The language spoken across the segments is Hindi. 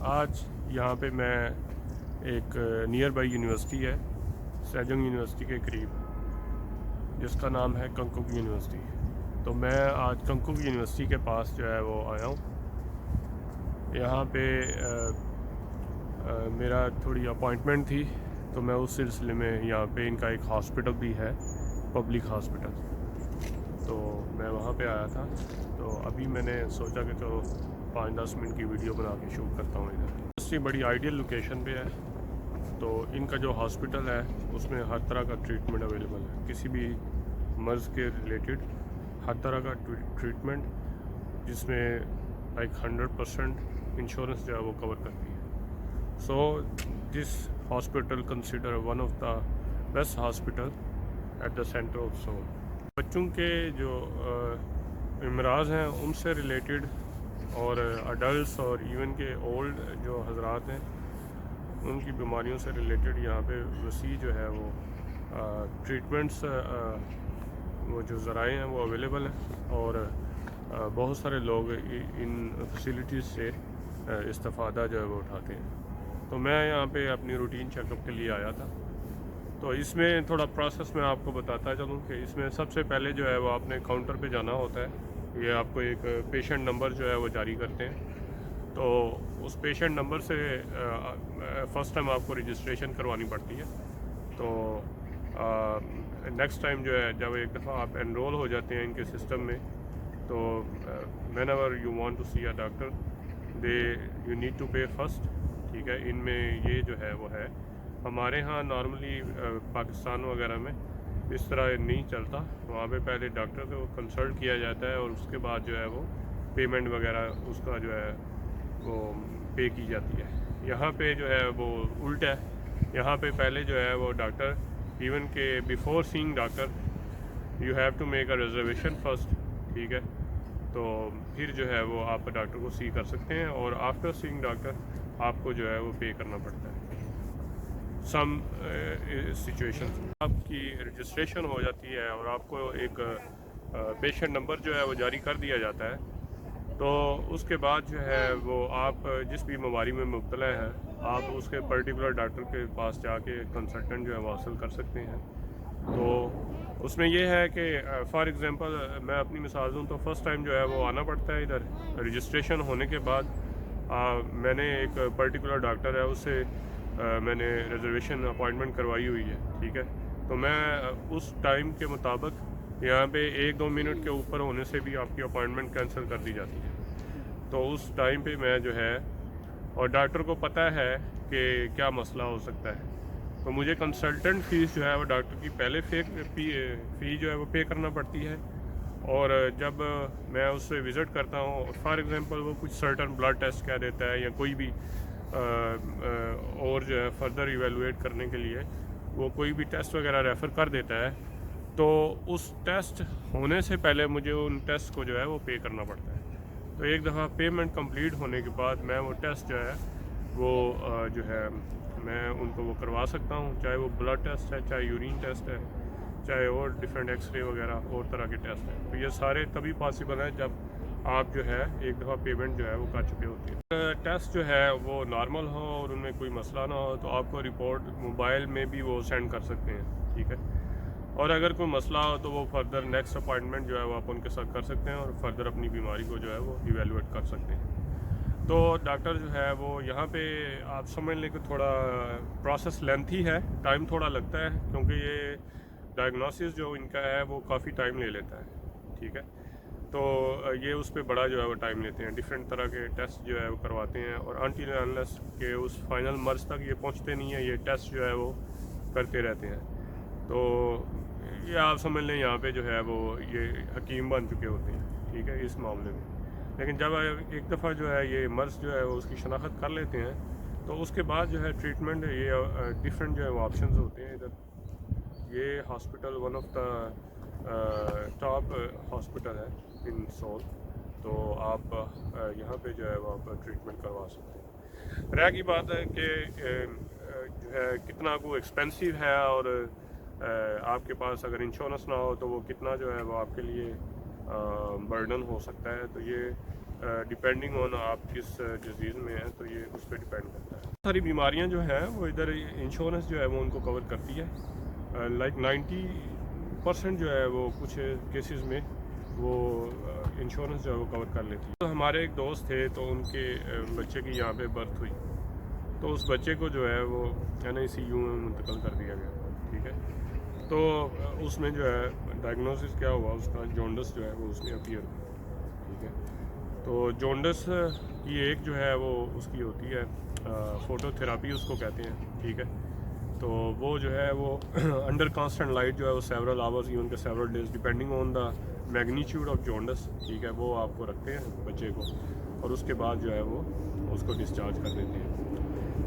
आज यहाँ पे मैं एक नियर बाई यूनिवर्सिटी है, सैजंग यूनिवर्सिटी के करीब, जिसका नाम है कंकुक यूनिवर्सिटी। तो मैं आज कंकुक यूनिवर्सिटी के पास जो है वो आया हूँ। यहाँ पे मेरा थोड़ी अपॉइंटमेंट थी, तो मैं उस सिलसिले में यहाँ पे इनका एक हॉस्पिटल भी है, पब्लिक हॉस्पिटल, तो मैं वहाँ पे आया था। तो अभी मैंने सोचा कि चलो 5-10 मिनट की वीडियो बना के शूट करता हूँ इधर। यूनिवर्सिटी बड़ी आइडियल लोकेशन पे है, तो इनका जो हॉस्पिटल है उसमें हर तरह का ट्रीटमेंट अवेलेबल है। किसी भी मर्ज़ के रिलेटेड हर तरह का ट्रीटमेंट, जिसमें लाइक 100% इंश्योरेंस जो है वो कवर करती है। So this hospital consider one of the best hospital at the centre of Seoul. बच्चों के जो इमराज हैं उनसे रिलेटेड, और अडल्ट्स और इवन के ओल्ड जो हजरात हैं उनकी बीमारियों से रिलेटेड यहाँ पे वसी जो है वो ट्रीटमेंट्स, वो जो ज़राए हैं वो अवेलेबल हैं। और बहुत सारे लोग इन फैसिलिटीज़ से इस्तेफ़ादा जो है वो उठाते हैं। तो मैं यहाँ पे अपनी रूटीन चेकअप के लिए आया था। तो इसमें थोड़ा प्रोसेस मैं आपको बताता चलूँ कि इसमें सबसे पहले जो है वो आपने काउंटर पे जाना होता है। ये आपको एक पेशेंट नंबर जो है वो जारी करते हैं। तो उस पेशेंट नंबर से फ़र्स्ट टाइम आपको रजिस्ट्रेशन करवानी पड़ती है। तो नेक्स्ट टाइम जो है जब एक दफ़ा आप एनरोल हो जाते हैं इनके सिस्टम में, तो whenever you want to see a doctor they you need to pay first. ठीक है, इनमें ये जो है वो है। हमारे यहाँ नॉर्मली पाकिस्तान वगैरह में इस तरह नहीं चलता। वहाँ पे पहले डॉक्टर को कंसल्ट किया जाता है और उसके बाद जो है वो पेमेंट वगैरह उसका जो है वो पे की जाती है। यहाँ पे जो है वो उल्टा है। यहाँ पे पहले जो है वो डॉक्टर इवन के before seeing doctor you have to make a reservation first. ठीक है, तो फिर जो है वो आप डॉक्टर को सी कर सकते हैं, और आफ्टर सीइंग डॉक्टर आपको जो है वो पे करना पड़ता है। सम सिचुएशंस आपकी रजिस्ट्रेशन हो जाती है और आपको एक पेशेंट नंबर जो है वो जारी कर दिया जाता है। तो उसके बाद जो है वो आप जिस भी बीमारी में मुब्तला हैं आप उसके पर्टिकुलर डॉक्टर के पास जाके कंसल्टेंट जो है वो हासिल कर सकते हैं। तो उसमें यह है कि फ़ॉर एग्ज़ाम्पल मैं अपनी मिसाल दूँ तो फ़र्स्ट टाइम जो है वो आना पड़ता है इधर। रजिस्ट्रेशन होने के बाद मैंने एक पर्टिकुलर डॉक्टर है उससे मैंने रिजर्वेशन अपॉइंटमेंट करवाई हुई है। ठीक है, तो मैं उस टाइम के मुताबिक यहाँ पे 1-2 मिनट के ऊपर होने से भी आपकी अपॉइंटमेंट कैंसिल कर दी जाती है। तो उस टाइम पे मैं जो है, और डॉक्टर को पता है कि क्या मसला हो सकता है, तो मुझे कंसल्टेंट फ़ीस जो है वो डॉक्टर की पहले फ़ी जो है वो पे करना पड़ती है। और जब मैं उससे विज़िट करता हूँ, फॉर एग्ज़ाम्पल वो कुछ सर्टन ब्लड टेस्ट कह देता है या कोई भी और जो है फर्दर इवेलुएट करने के लिए वो कोई भी टेस्ट वगैरह रेफ़र कर देता है, तो उस टेस्ट होने से पहले मुझे उन टेस्ट को जो है वो पे करना पड़ता है। तो एक दफ़ा पेमेंट कंप्लीट होने के बाद मैं वो टेस्ट जो है वो जो है मैं उनको वो करवा सकता हूँ, चाहे वो ब्लड टेस्ट है, चाहे यूरिन टेस्ट है, चाहे और डिफरेंट एक्सरे वगैरह और तरह के टेस्ट हैं। तो ये सारे तभी पॉसिबल है जब आप जो है एक दफ़ा पेमेंट जो है वो कर चुके होते हैं। टेस्ट जो है वो नॉर्मल हो और उनमें कोई मसला ना हो तो आपको रिपोर्ट मोबाइल में भी वो सेंड कर सकते हैं। ठीक है, और अगर कोई मसला हो तो वो फर्दर नेक्स्ट अपॉइंटमेंट जो है वो आप उनके साथ कर सकते हैं और फर्दर अपनी बीमारी को जो है वो इवेलुएट कर सकते हैं। तो डॉक्टर जो है वो यहाँ पे आप समझ लें कि थोड़ा प्रोसेस लेंथी है, टाइम थोड़ा लगता है, क्योंकि ये डायग्नोसिस जो इनका है वो काफ़ी टाइम ले लेता है। ठीक है, तो ये उस पर बड़ा जो है वो टाइम लेते हैं, डिफरेंट तरह के टेस्ट जो है वो करवाते हैं, और अनटिल अनलेस के उस फाइनल मर्ज तक ये पहुँचते नहीं है, ये टेस्ट जो है वो करते रहते हैं। तो ये आप समझ लें यहाँ पे जो है वो ये हकीम बन चुके होते हैं। ठीक है, इस मामले में। लेकिन जब एक दफ़ा जो है ये मर्ज़ जो है वो उसकी शनाख्त कर लेते हैं, तो उसके बाद जो है ट्रीटमेंट ये डिफरेंट जो है वो ऑप्शंस होते हैं इधर। ये hospital one of the top hospital है इन सोल। तो आप यहाँ पे जो है वो आप ट्रीटमेंट करवा सकते हैं। रह की बात है कि जो है कितना को एक्सपेंसिव है, और आपके पास अगर इंश्योरेंस ना हो तो वो कितना जो है वो आपके लिए बर्डन हो सकता है। तो ये डिपेंडिंग ऑन आप किस डिजीज़ में हैं, तो ये उस पर डिपेंड करता है। सारी बीमारियां जो हैं वो इधर इंश्योरेंस जो है वो उनको कवर करती है। लाइक 90% जो है वो कुछ केसेस में वो इंश्योरेंस जो है वो कवर कर लेती है। तो हमारे एक दोस्त थे, तो उनके बच्चे की यहाँ पे बर्थ हुई, तो उस बच्चे को जो है वो NICU में मुंतकिल कर दिया गया, ठीक है। तो उसमें जो है डायग्नोसिस क्या हुआ, उसका जॉन्डिस जो है वो उसमें अपीयर हुआ, ठीक है। तो जॉन्डिस की एक जो है वो उसकी होती है फोटोथेरापी उसको कहते हैं, ठीक है। तो वो जो है वो अंडर कांस्टेंट लाइट जो है वो सेवरल आवर्स इवन के several days depending on the magnitude of jaundice, ठीक है, वो आपको रखते हैं बच्चे को, और उसके बाद जो है वो उसको डिस्चार्ज कर देते हैं।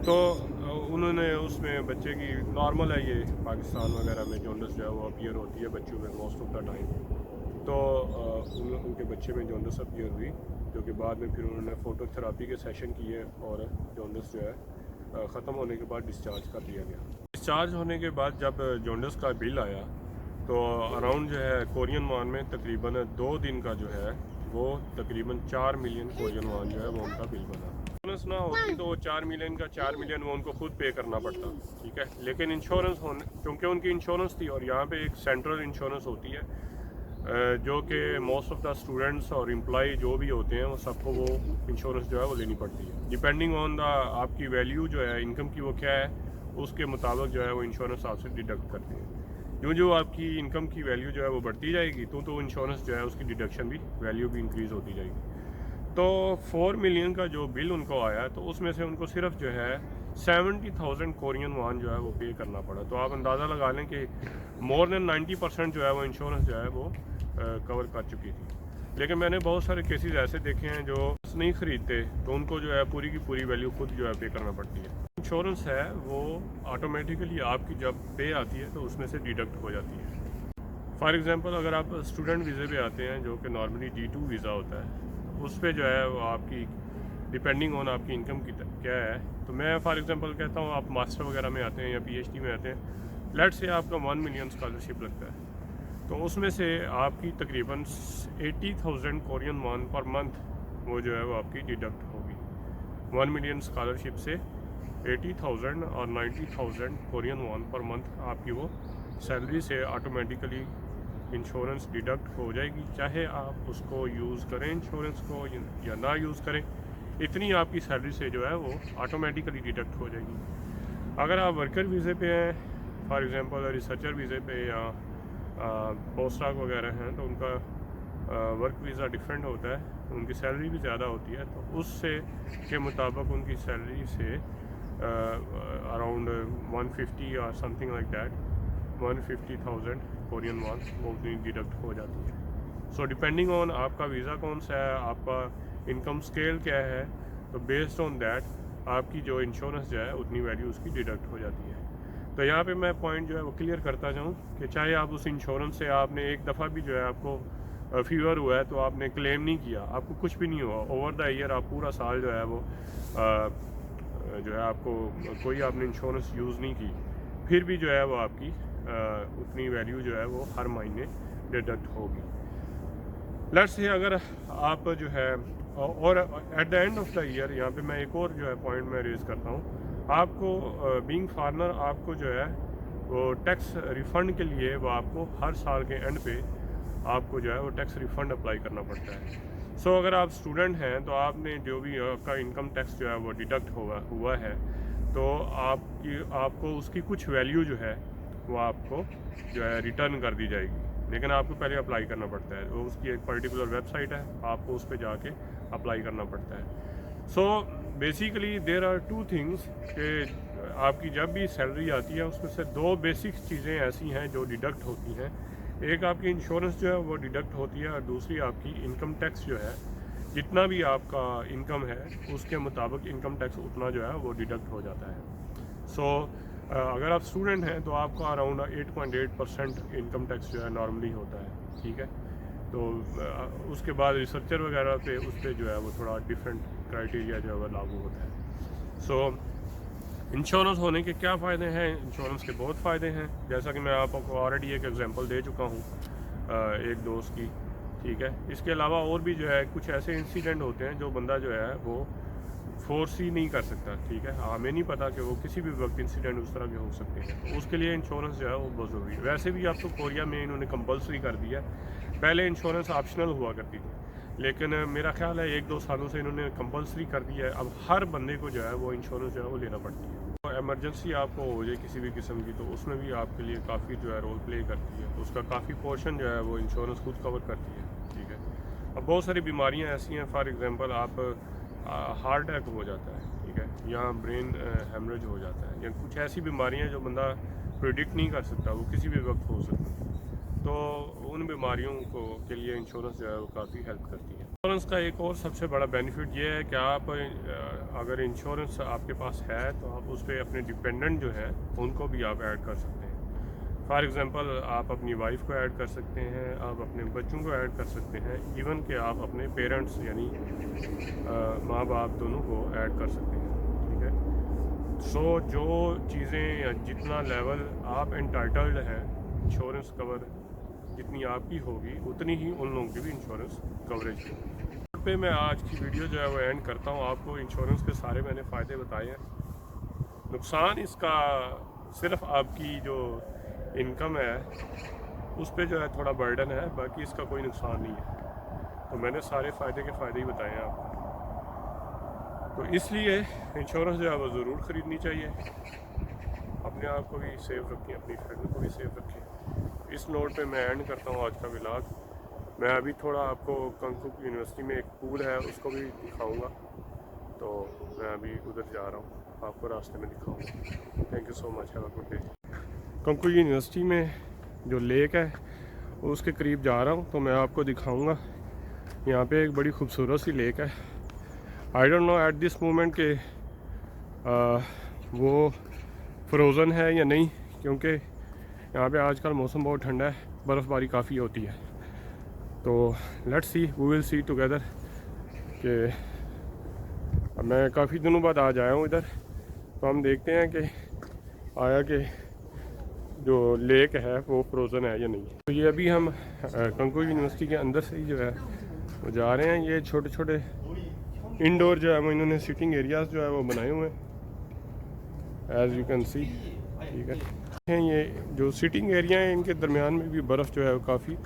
तो उन्होंने उसमें बच्चे की नॉर्मल है, ये पाकिस्तान वगैरह में जॉन्डिस जो है वो अपीयर होती है बच्चों में मोस्ट ऑफ द टाइम। तो उनके बच्चे में जॉन्डिस अपीयर हुई, जो कि बाद में फिर उन्होंने फ़ोटोथेरापी के सेशन किए और जॉन्डिस जो है ख़त्म होने के बाद डिस्चार्ज कर दिया गया। डिस्चार्ज होने के बाद जब जॉन्डिस का बिल आया, तो अराउंड जो है कोरियन वन में तकरीबन 2 दिन का जो है वो तकरीबन 4 मिलियन कोरियन वन जो है वो उनका बिल बना। इंश्योरेंस ना होती तो 4 मिलियन का 4 मिलियन वो उनको खुद पे करना पड़ता, ठीक है। लेकिन इंश्योरेंस होने, क्योंकि उनकी इंश्योरेंस थी, और यहाँ पे एक सेंट्रल इंश्योरेंस होती है जो कि मोस्ट ऑफ द स्टूडेंट्स और एम्प्लॉय जो भी होते हैं वो सबको वो इंश्योरेंस जो है वो लेनी पड़ती है। डिपेंडिंग ऑन द आपकी वैल्यू जो है इनकम की वो क्या है, उसके मुताबिक जो है वो इंश्योरेंस आपसे डिडक्ट करते हैं। जो आपकी इनकम की वैल्यू जो है वो बढ़ती जाएगी, तो इंश्योरेंस जो है उसकी डिडक्शन भी वैल्यू भी इंक्रीज़ होती जाएगी। तो 4 मिलियन का जो बिल उनको आया, तो उसमें से उनको सिर्फ जो है 70,000 कोरियन वन जो है वो पे करना पड़ा। तो आप अंदाज़ा लगा लें कि मोर देन 90% जो है वो इंश्योरेंस जो है वो कवर कर चुकी थी। लेकिन मैंने बहुत सारे केसेस ऐसे देखे हैं जो नहीं ख़रीदते, तो उनको जो है पूरी की पूरी वैल्यू खुद जो है पे करना पड़ती है। इंश्योरेंस है वो ऑटोमेटिकली आपकी जब पे आती है तो उसमें से डिडक्ट हो जाती है। फॉर एग्ज़ाम्पल अगर आप स्टूडेंट वीज़े पे आते हैं, जो कि नॉर्मली D2 वीज़ा होता है, उस पर जो है वो आपकी डिपेंडिंग ऑन आपकी इनकम की क्या है। तो मैं फॉर एग्ज़ाम्पल कहता हूँ, आप मास्टर वगैरह में आते हैं या PhD में आते हैं, लेट से आपका 1 मिलियन स्कॉलरशिप लगता है, तो उसमें से आपकी तकरीबन 80,000 कोरियन वन पर मंथ वो जो है वो आपकी डिडक्ट होगी। 1 मिलियन स्कॉलरशिप से 80,000 और 90,000 कोरियन वन पर मंथ आपकी वो सैलरी से ऑटोमेटिकली इंश्योरेंस डिडक्ट हो जाएगी, चाहे आप उसको यूज़ करें इंश्योरेंस को या ना यूज़ करें, इतनी आपकी सैलरी से जो है वो ऑटोमेटिकली डिडक्ट हो जाएगी। अगर आप वर्कर वीज़े पे हैं, फॉर एग्ज़ाम्पल रिसर्चर वीज़े पे या पोस्ट डॉक वगैरह हैं, तो उनका वर्क वीज़ा डिफरेंट होता है, उनकी सैलरी भी ज़्यादा होती है, तो उससे के मुताबिक उनकी सैलरी से अराउंड 150 और something like that 150,000 Korean one वो डिडक्ट हो जाती है। सो डिपेंडिंग ऑन आपका वीज़ा कौन सा है, आपका इनकम स्केल क्या है, तो बेस्ड ऑन दैट आपकी जो इंश्योरेंस जो है उतनी वैल्यू उसकी डिडक्ट हो जाती है। तो यहाँ पे मैं पॉइंट जो है वो क्लियर करता जाऊँ कि चाहे आप उस इंश्योरेंस से आपने एक दफ़ा भी जो है आपको फीवर हुआ है तो आपने क्लेम नहीं किया, आपको कुछ भी नहीं हुआ, ओवर द ईयर आप पूरा साल जो है वो जो है आपको कोई आपने इंश्योरेंस यूज़ नहीं की, फिर भी जो है वो आपकी उतनी वैल्यू जो है वो हर महीने डिडक्ट होगी। लेट्स से अगर आप जो है, और at the end of the year यहाँ पे मैं एक और जो है पॉइंट मैं रेज़ करता हूँ, आपको बीइंग फार्मर आपको जो है वो टैक्स रिफ़ंड के लिए वो आपको हर साल के एंड पे आपको जो है वो टैक्स रिफ़ंड अप्लाई करना पड़ता है। सो अगर आप स्टूडेंट हैं तो आपने जो भी आपका इनकम टैक्स जो है वो डिडक्ट हुआ है, तो आपको उसकी कुछ वैल्यू जो है वो आपको जो है रिटर्न कर दी जाएगी, लेकिन आपको पहले अप्लाई करना पड़ता है। वो उसकी एक पर्टिकुलर वेबसाइट है, आपको उस पर जाके अप्लाई करना पड़ता है। So basically there are 2 things कि आपकी जब भी सैलरी आती है उसमें से 2 बेसिक चीज़ें ऐसी हैं जो डिडक्ट होती हैं। एक आपकी इंश्योरेंस जो है वो डिडक्ट होती है, और दूसरी आपकी इनकम टैक्स जो है, जितना भी आपका इनकम है उसके मुताबिक इनकम टैक्स उतना जो है वो डिडक्ट हो जाता है। सो अगर आप स्टूडेंट हैं तो आपका अराउंड 8.8% इनकम टैक्स जो है नॉर्मली होता है, ठीक है। तो उसके बाद रिसर्चर वगैरह पे उस पर जो है वो थोड़ा डिफरेंट क्राइटेरिया जो है वो लागू होता है। सो इंश्योरेंस होने के क्या फ़ायदे हैं? इंश्योरेंस के बहुत फ़ायदे हैं, जैसा कि मैं आपको ऑलरेडी एक एग्जांपल दे चुका हूँ एक दोस्त की। ठीक है। इसके अलावा और भी जो है कुछ ऐसे इंसिडेंट होते हैं जो बंदा जो है वो फोर्स ही नहीं कर सकता, ठीक है। हमें नहीं पता कि वो किसी भी वक्त इंसिडेंट उस तरह के हो सकते हैं, तो उसके लिए इंश्योरेंस जो है वो बहुत ज़रूरी है। वैसे भी अब तो कोरिया में इन्होंने कंपलसरी कर दिया, पहले इंश्योरेंस ऑप्शनल हुआ करती थी, लेकिन मेरा ख्याल है 1-2 सालों से इन्होंने कंपलसरी कर दिया है। अब हर बंदे को जो है वो इंश्योरेंस जो है वो लेना पड़ती है। तो एमरजेंसी आपको हो जाए किसी भी किस्म की, तो उसमें भी आपके लिए काफ़ी जो है रोल प्ले करती है, तो उसका काफ़ी पोर्शन जो है वो इंश्योरेंस खुद कवर करती है, ठीक है। अब बहुत सारी बीमारियां ऐसी हैं, फॉर एग्जांपल आप हार्ट अटैक हो जाता है, ठीक है, या ब्रेन हेमरेज हो जाता है, या कुछ ऐसी बीमारियां जो बंदा प्रिडिक्ट नहीं कर सकता, वो किसी भी वक्त हो सकती है। तो उन बीमारियों को के लिए इंश्योरेंस जो है वो काफ़ी हेल्प करती है। इंश्योरेंस का एक और सबसे बड़ा बेनिफिट ये है कि आप अगर इंश्योरेंस आपके पास है तो आप उस पर अपने डिपेंडेंट जो है उनको भी आप ऐड कर सकते हैं। फॉर एग्ज़ाम्पल आप अपनी वाइफ को ऐड कर सकते हैं, आप अपने बच्चों को ऐड कर सकते हैं, इवन कि आप अपने पेरेंट्स यानी माँ बाप दोनों को ऐड कर सकते हैं, ठीक है। सो जो चीज़ें या जितना लेवल आप एंटाइटल्ड हैं इंश्योरेंस कवर जितनी आपकी होगी उतनी ही उन लोगों की भी इंश्योरेंस कवरेज होगी। पे मैं आज की वीडियो जो है वो एंड करता हूँ। आपको इंश्योरेंस के सारे मैंने फ़ायदे बताए हैं। नुकसान इसका सिर्फ आपकी जो इनकम है उस पर जो है थोड़ा बर्डन है, बाकी इसका कोई नुकसान नहीं है। तो मैंने सारे फ़ायदे के फ़ायदे ही बताए हैं आपको, तो इसलिए इंश्योरेंस जो है वो ज़रूर ख़रीदनी चाहिए। अपने आप को भी सेफ रखें, अपनी फैमिली को भी सेफ रखें। इस नोट पे मैं एंड करता हूँ आज का व्लॉग। मैं अभी थोड़ा आपको कंकुक यूनिवर्सिटी में एक पूल है उसको भी दिखाऊँगा, तो मैं अभी उधर जा रहा हूँ, आपको रास्ते में दिखाऊँगा। Thank you so much, have a good day. कंकुक यूनिवर्सिटी में जो लेक है उसके करीब जा रहा हूँ, तो मैं आपको दिखाऊंगा। यहाँ पे एक बड़ी खूबसूरत सी लेक है। I don't know at this moment के वो फ्रोज़न है या नहीं, क्योंकि यहाँ पे आजकल मौसम बहुत ठंडा है, बर्फ़बारी काफ़ी होती है। तो let's see, we will see together कि मैं काफ़ी दिनों बाद आज आया हूँ इधर, तो हम देखते हैं कि आया कि जो लेक है वो फ्रोज़न है या नहीं। तो ये अभी हम कंकुक यूनिवर्सिटी के अंदर से ही जो है वो जा रहे हैं। ये छोटे छोटे इंडोर जो है वो इन्होंने सिटिंग एरियाज़ जो है वो बनाए हुए हैं, एज़ यू कैन सी, ठीक है। ये जो सिटिंग एरिया है इनके दरमियान में भी बर्फ़ जो है वो काफ़ी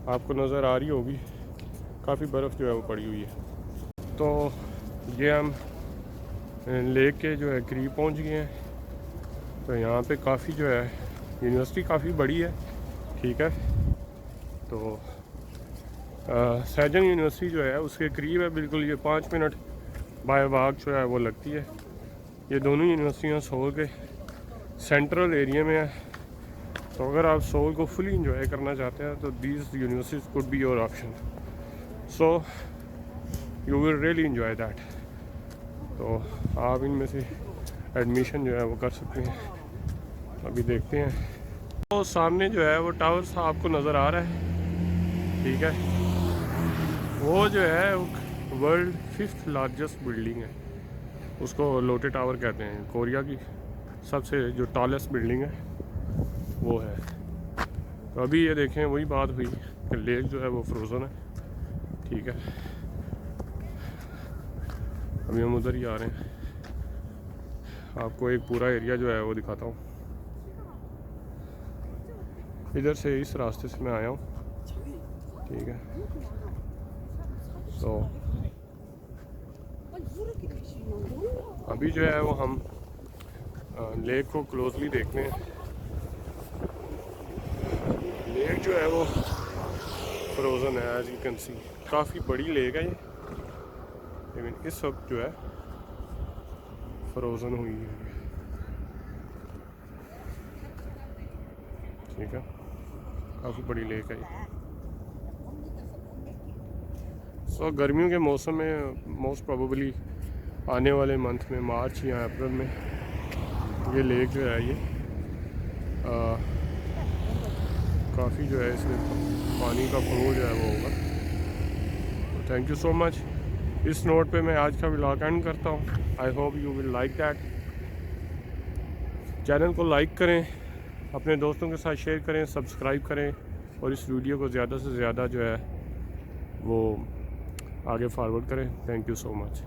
आपको नज़र आ रही होगी, काफ़ी बर्फ़ जो है वो पड़ी हुई है। तो ये हम लेक के जो है करीब पहुँच गए हैं। तो यहाँ पे काफ़ी जो है यूनिवर्सिटी काफ़ी बड़ी है, ठीक है। तो सैजन यूनिवर्सिटी जो है उसके करीब है बिल्कुल। ये 5 मिनट बाय वॉक जो है वो लगती है। ये दोनों यूनिवर्सिटियाँ सोल के सेंट्रल एरिया में है। तो अगर आप सोल को फुली इंजॉय करना चाहते हैं तो these universities could be your option, so you will really enjoy that. तो आप इनमें से एडमिशन जो है वो कर सकते हैं। अभी देखते हैं। तो सामने जो है वो टावर्स आपको नज़र आ रहा है, ठीक है। वो जो है वर्ल्ड 5th लार्जेस्ट बिल्डिंग है, उसको लोटे टावर कहते हैं। कोरिया की सबसे जो टॉलेस्ट बिल्डिंग है वो है। तो अभी ये देखें वही बात हुई कि लेक जो है वो फ्रोज़न है, ठीक है। अभी हम उधर ही आ रहे हैं, आपको एक पूरा एरिया जो है वो दिखाता हूँ। इधर से इस रास्ते से मैं आया हूँ, ठीक है। तो अभी जो है वो हम लेक को क्लोजली देखते हैं। लेक जो है वो फ्रोज़न है, एज यू कैन सी। काफ़ी बड़ी लेक है ये, लेकिन इस वक्त जो है फ्रोज़न हुई है, ठीक है। काफ़ी बड़ी लेक है ये। सो गर्मियों के मौसम में मोस्ट प्रोबेबली आने वाले मंथ में मार्च या अप्रैल में ये लेक जो है ये काफ़ी जो है इसमें पानी का फ्लो जो है वो होगा। तो थैंक यू सो मच। इस नोट पे मैं आज का व्लॉग एंड करता हूँ। I hope you will like that. Channel को लाइक करें, अपने दोस्तों के साथ शेयर करें, सब्सक्राइब करें, और इस वीडियो को ज़्यादा से ज़्यादा जो है वो आगे फॉरवर्ड करें। Thank you so much.